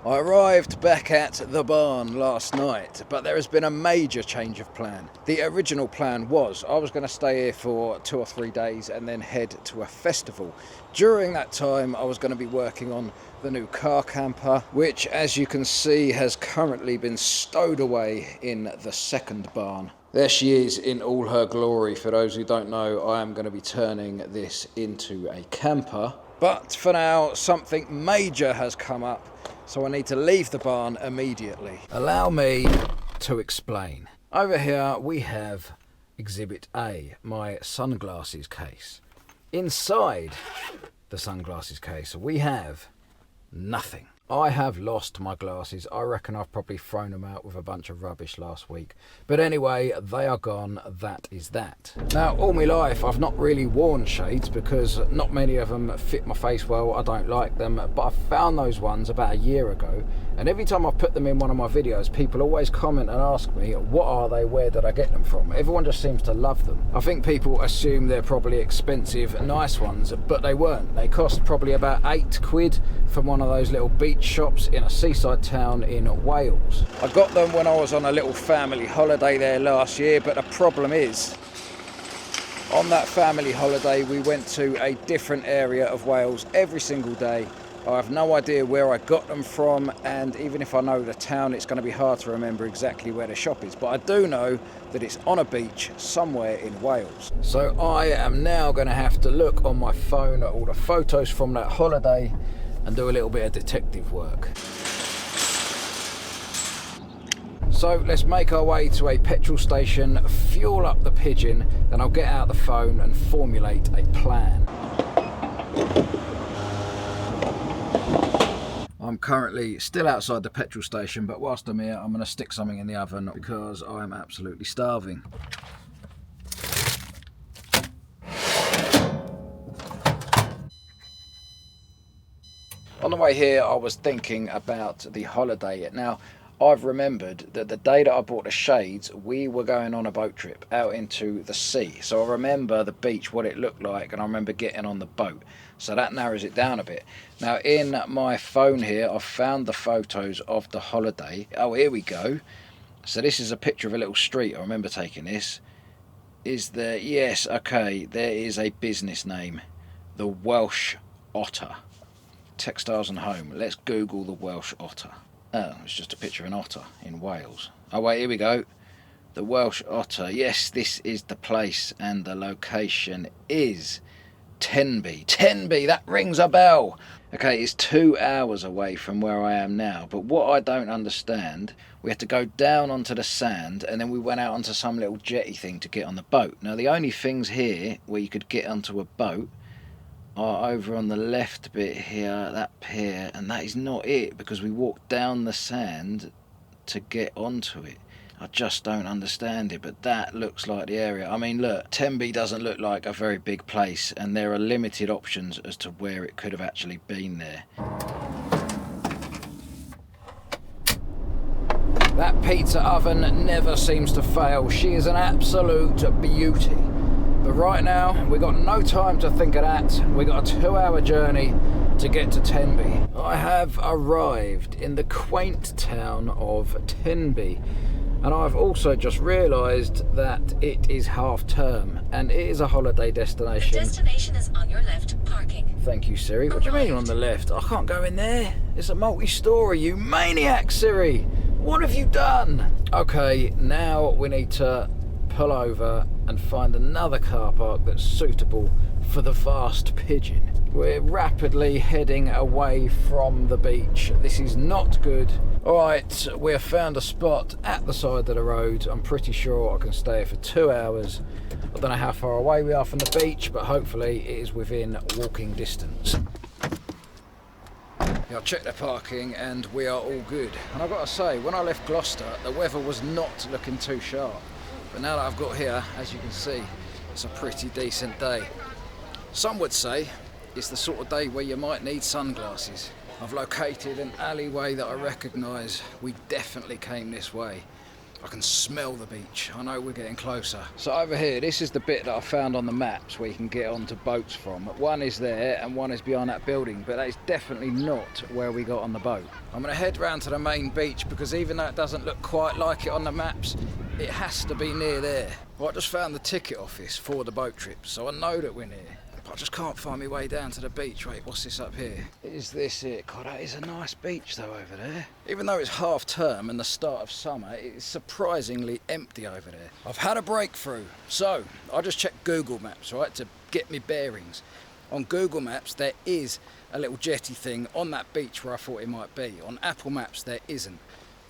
I arrived back at the barn last night, but there has been a major change of plan. The original plan was I was going to stay here for 2 or 3 days and then head to a festival. During that time I was going to be working on the new car camper, which as you can see has currently been stowed away in the second barn. There she is in all her glory. For those who don't know, I am going to be turning this into a camper. But for now, something major has come up, so I need to leave the barn immediately. Allow me to explain. Over here we have Exhibit A, my sunglasses case. Inside the sunglasses case we have nothing. I have lost my glasses. I reckon I've probably thrown them out with a bunch of rubbish last week. But anyway, they are gone. That is that. Now, all my life, I've not really worn shades because not many of them fit my face well. I don't like them. But I found those ones about a year ago. And every time I put them in one of my videos, people always comment and ask me, what are they? Where did I get them from? Everyone just seems to love them. I think people assume they're probably expensive, nice ones, but they weren't. They cost probably about £8 from one of those little beach shops in a seaside town in Wales. I got them when I was on a little family holiday there last year, but the problem is, on that family holiday we went to a different area of Wales every single day. I have no idea where I got them from, and even if I know the town, it's going to be hard to remember exactly where the shop is. But I do know that it's on a beach somewhere in Wales. So I am now going to have to look on my phone at all the photos from that holiday and do a little bit of detective work. So let's make our way to a petrol station, fuel up the Pigeon, then I'll get out the phone and formulate a plan. I'm currently still outside the petrol station, but whilst I'm here I'm going to stick something in the oven because I'm absolutely starving. On the way here I was thinking about the holiday. Now I've remembered that the day that I bought the shades we were going on a boat trip out into the sea. So I remember the beach, what it looked like, and I remember getting on the boat. So that narrows it down a bit. Now in my phone here I've found the photos of the holiday. Oh, here we go. So this is a picture of a little street. I remember taking this. Is there? Yes, okay, there is a business name. The Welsh Otter. Textiles and Home. Let's Google the Welsh Otter. Oh, it's just a picture of an otter in Wales. Oh wait, here we go. The Welsh Otter. Yes, this is the place, and the location is Tenby. Tenby, that rings a bell. Okay, it's 2 hours away from where I am now, but what I don't understand, we had to go down onto the sand and then we went out onto some little jetty thing to get on the boat. Now the only things here where you could get onto a boat are over on the left bit here, that pier, and that is not it because we walked down the sand to get onto it. I just don't understand it, but that looks like the area. I mean, look, Tenby doesn't look like a very big place, and there are limited options as to where it could have actually been there. That pizza oven never seems to fail. She is an absolute beauty. But right now, we've got no time to think of that. We've got a 2-hour journey to get to Tenby. I have arrived in the quaint town of Tenby. And I've also just realised that it is half term and it is a holiday destination. The destination is on your left, parking. Thank you, Siri. What do you mean on the left? I can't go in there. It's a multi-storey, you maniac, Siri. What have you done? Okay, now we need to pull over and find another car park that's suitable for the vast Pigeon. We're rapidly heading away from the beach. This is not good. Alright, we have found a spot at the side of the road. I'm pretty sure I can stay here for 2 hours. I don't know how far away we are from the beach, but hopefully it is within walking distance. Yeah, I checked the parking and we are all good. And I've got to say, when I left Gloucester, the weather was not looking too sharp. But now that I've got here, as you can see, it's a pretty decent day. Some would say it's the sort of day where you might need sunglasses. I've located an alleyway that I recognise. We definitely came this way. I can smell the beach. I know we're getting closer. So over here, this is the bit that I found on the maps where you can get onto boats from. One is there and one is behind that building, but that is definitely not where we got on the boat. I'm going to head round to the main beach because even though it doesn't look quite like it on the maps, it has to be near there. Well, I just found the ticket office for the boat trip, so I know that we're near. But I just can't find my way down to the beach. Wait, what's this up here? Is this it? God, that is a nice beach though over there. Even though it's half term and the start of summer, it's surprisingly empty over there. I've had a breakthrough. So, I just checked Google Maps, right, to get me bearings. On Google Maps, there is a little jetty thing on that beach where I thought it might be. On Apple Maps, there isn't.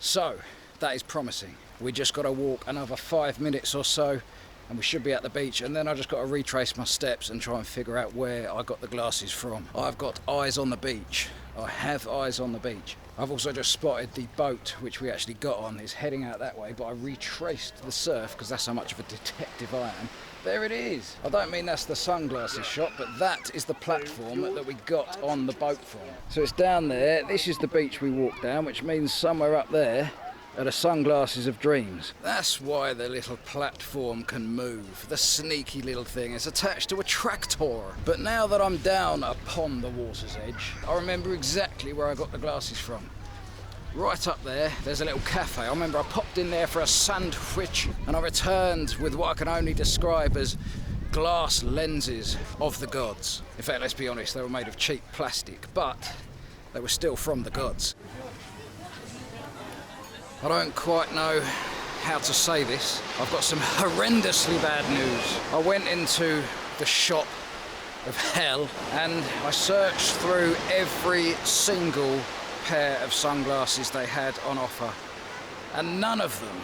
So, that is promising. We just got to walk another 5 minutes or so and we should be at the beach, and then I just got to retrace my steps and try and figure out where I got the glasses from. I've got eyes on the beach. I have eyes on the beach. I've also just spotted the boat which we actually got on is heading out that way, but I retraced the surf because that's how much of a detective I am. There it is. I don't mean that's the sunglasses shop, but that is the platform that we got on the boat from. So it's down there. This is the beach we walked down, which means somewhere up there are the sunglasses of dreams. That's why the little platform can move. The sneaky little thing is attached to a tractor. But now that I'm down upon the water's edge, I remember exactly where I got the glasses from. Right up there, there's a little cafe. I remember I popped in there for a sandwich and I returned with what I can only describe as glass lenses of the gods. In fact, let's be honest, they were made of cheap plastic, but they were still from the gods. I don't quite know how to say this. I've got some horrendously bad news. I went into the shop of hell and I searched through every single pair of sunglasses they had on offer, and none of them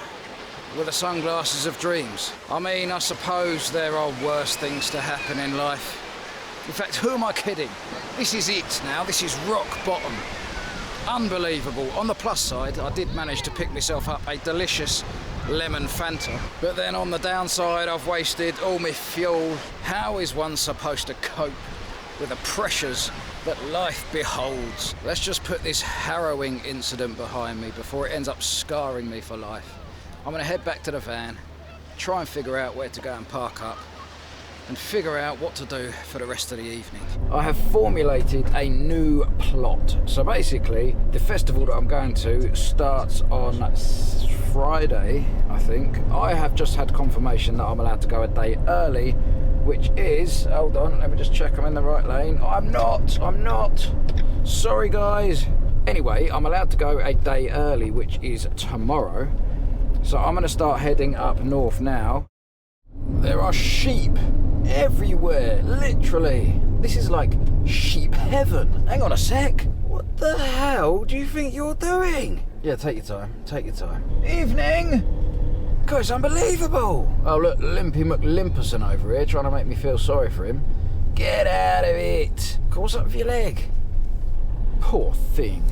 were the sunglasses of dreams. I mean, I suppose there are worse things to happen in life. In fact, who am I kidding? This is it now. This is rock bottom. Unbelievable. On the plus side, I did manage to pick myself up a delicious lemon Fanta. But then on the downside, I've wasted all my fuel. How is one supposed to cope with the pressures that life beholds? Let's just put this harrowing incident behind me before it ends up scarring me for life. I'm going to head back to the van, try and figure out where to go and park up, and figure out what to do for the rest of the evening. I have formulated a new plot. So basically, the festival that I'm going to starts on Friday, I think. I have just had confirmation that I'm allowed to go a day early, which is, hold on, let me just check I'm in the right lane. I'm not. Sorry guys. Anyway, I'm allowed to go a day early, which is tomorrow. So I'm going to start heading up north now. There are sheep everywhere, literally. This is like sheep heaven. Hang on a sec. What the hell do you think you're doing? Yeah, take your time. Evening! God, it's unbelievable. Oh look, Limpy McLimperson over here trying to make me feel sorry for him. Get out of it. God, what's up with your leg? Poor thing.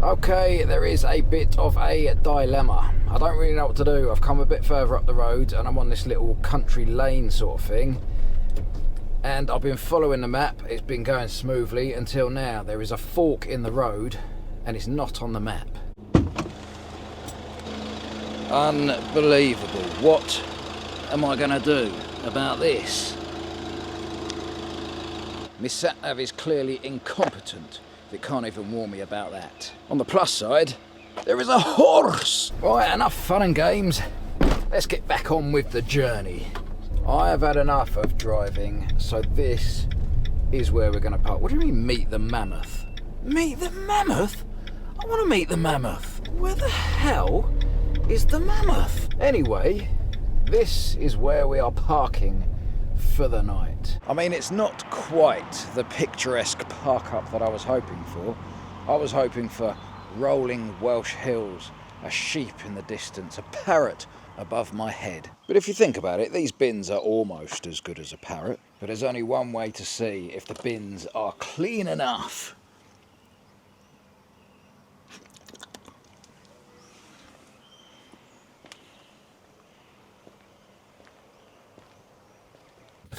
Okay, there is a bit of a dilemma. I don't really know what to do. I've come a bit further up the road and I'm on this little country lane sort of thing. And I've been following the map. It's been going smoothly until now. There is a fork in the road and it's not on the map. Unbelievable. What am I going to do about this? My sat-nav is clearly incompetent. It can't even warn me about that. On the plus side, there is a horse! Right, enough fun and games. Let's get back on with the journey. I have had enough of driving, so this is where we're going to park. What do you mean, meet the mammoth? Meet the mammoth? I want to meet the mammoth. Where the hell is the mammoth? Anyway, this is where we are parking for the night. I mean, it's not quite the picturesque park up that I was hoping for. I was hoping for rolling Welsh hills, a sheep in the distance, a parrot above my head. But if you think about it, these bins are almost as good as a parrot. But there's only one way to see if the bins are clean enough.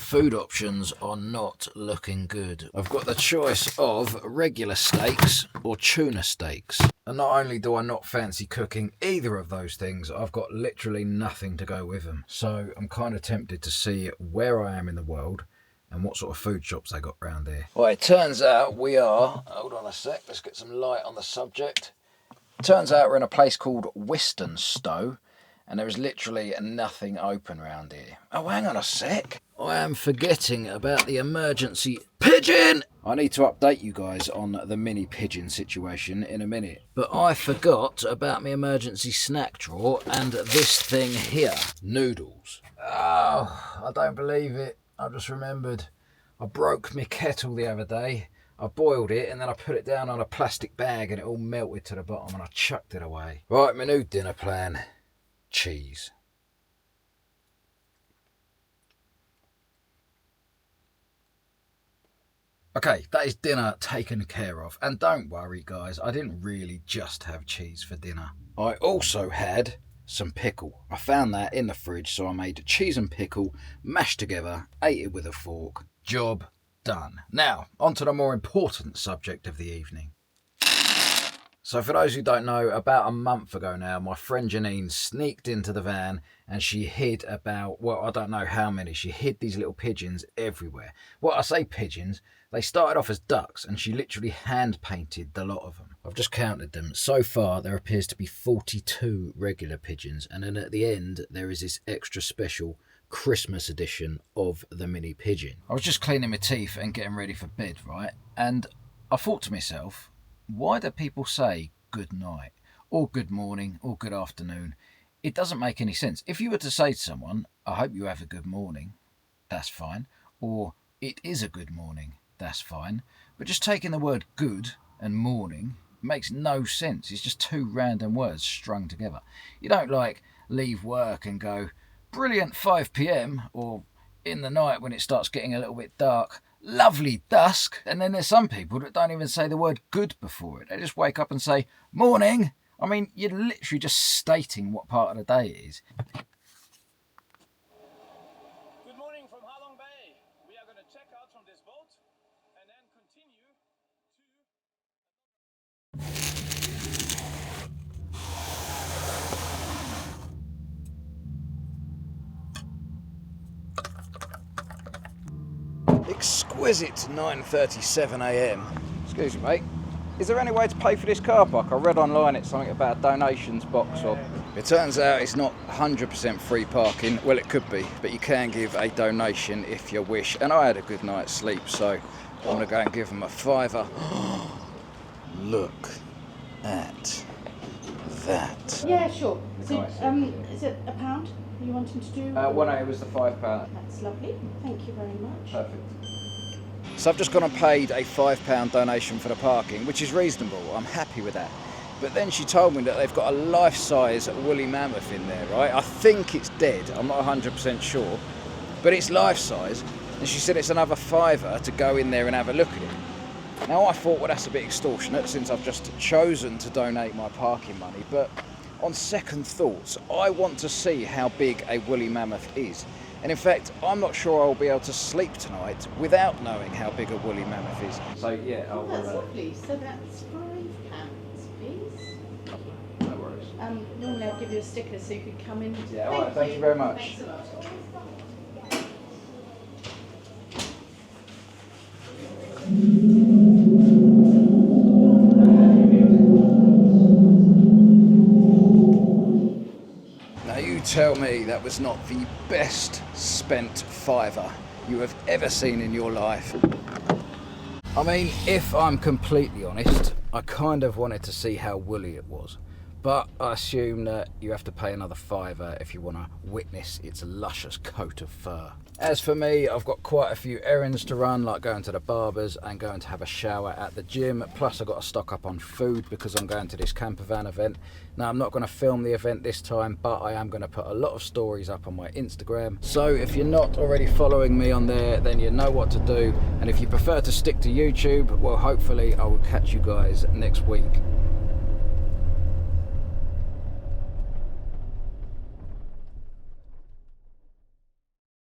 food options are not looking good. I've got the choice of regular steaks or tuna steaks. And not only do I not fancy cooking either of those things, I've got literally nothing to go with them. So I'm kind of tempted to see where I am in the world and what sort of food shops they got around here. Well, it turns out we are, hold on a sec, let's get some light on the subject. Turns out we're in a place called Stowe, and there is literally nothing open around here. Oh, hang on a sec. I am forgetting about the emergency pigeon. I need to update you guys on the mini pigeon situation in a minute. But I forgot about my emergency snack drawer and this thing here. Noodles. Oh, I don't believe it. I just remembered. I broke my kettle the other day. I boiled it and then I put it down on a plastic bag and it all melted to the bottom and I chucked it away. Right, my new dinner plan. Cheese. Okay, that is dinner taken care of. And don't worry, guys, I didn't really just have cheese for dinner. I also had some pickle. I found that in the fridge, so I made cheese and pickle, mashed together, ate it with a fork. Job done. Now, on to the more important subject of the evening. So for those who don't know, about a month ago now, my friend Janine sneaked into the van and she hid about, well, I don't know how many. She hid these little pigeons everywhere. Well, I say pigeons, they started off as ducks and she literally hand painted the lot of them. I've just counted them. So far, there appears to be 42 regular pigeons. And then at the end, there is this extra special Christmas edition of the mini pigeon. I was just cleaning my teeth and getting ready for bed, right? And I thought to myself, why do people say good night or good morning or good afternoon? It doesn't make any sense. If you were to say to someone, I hope you have a good morning, that's fine. Or it is a good morning, that's fine. But just taking the word good and morning makes no sense. It's just two random words strung together. You don't like leave work and go, brilliant 5 p.m. or in the night when it starts getting a little bit dark, lovely dusk. And then there's some people that don't even say the word good before it. They just wake up and say morning. I mean, you're literally just stating what part of the day it is. Good morning from Halong Bay. We are going to check out from this boat and then continue to... Exquisite 9:37 a.m. Excuse me, mate. Is there any way to pay for this car park? I read online it's something about a donations box. Or it turns out it's not 100% free parking. Well, it could be, but you can give a donation if you wish. And I had a good night's sleep, so I'm going to go and give them a £5. Look at that. Yeah, sure. So, is it a pound you wanting to do? Well, no, it was the £5. That's lovely. Thank you very much. Perfect. So I've just gone and paid a £5 donation for the parking, which is reasonable. I'm happy with that. But then she told me that they've got a life-size woolly mammoth in there, right? I think it's dead. I'm not 100% sure. But it's life-size. And she said it's another £5 to go in there and have a look at it. Now I thought, well, that's a bit extortionate since I've just chosen to donate my parking money. But on second thoughts, I want to see how big a woolly mammoth is. And in fact, I'm not sure I'll be able to sleep tonight without knowing how big a woolly mammoth is. So yeah, Oh, that's lovely. So that's £5, please. No worries. Normally I'll give you a sticker so you could come in. Yeah, all right, thank you very much. Thanks a lot. Now you tell me that was not the best spent £5 you have ever seen in your life. I mean, if I'm completely honest, I kind of wanted to see how woolly it was. But I assume that you have to pay another £5 if you want to witness its luscious coat of fur. As for me, I've got quite a few errands to run, like going to the barber's and going to have a shower at the gym. Plus I've got to stock up on food because I'm going to this campervan event. Now I'm not going to film the event this time, but I am going to put a lot of stories up on my Instagram. So if you're not already following me on there, then you know what to do. And if you prefer to stick to YouTube, well, hopefully I will catch you guys next week.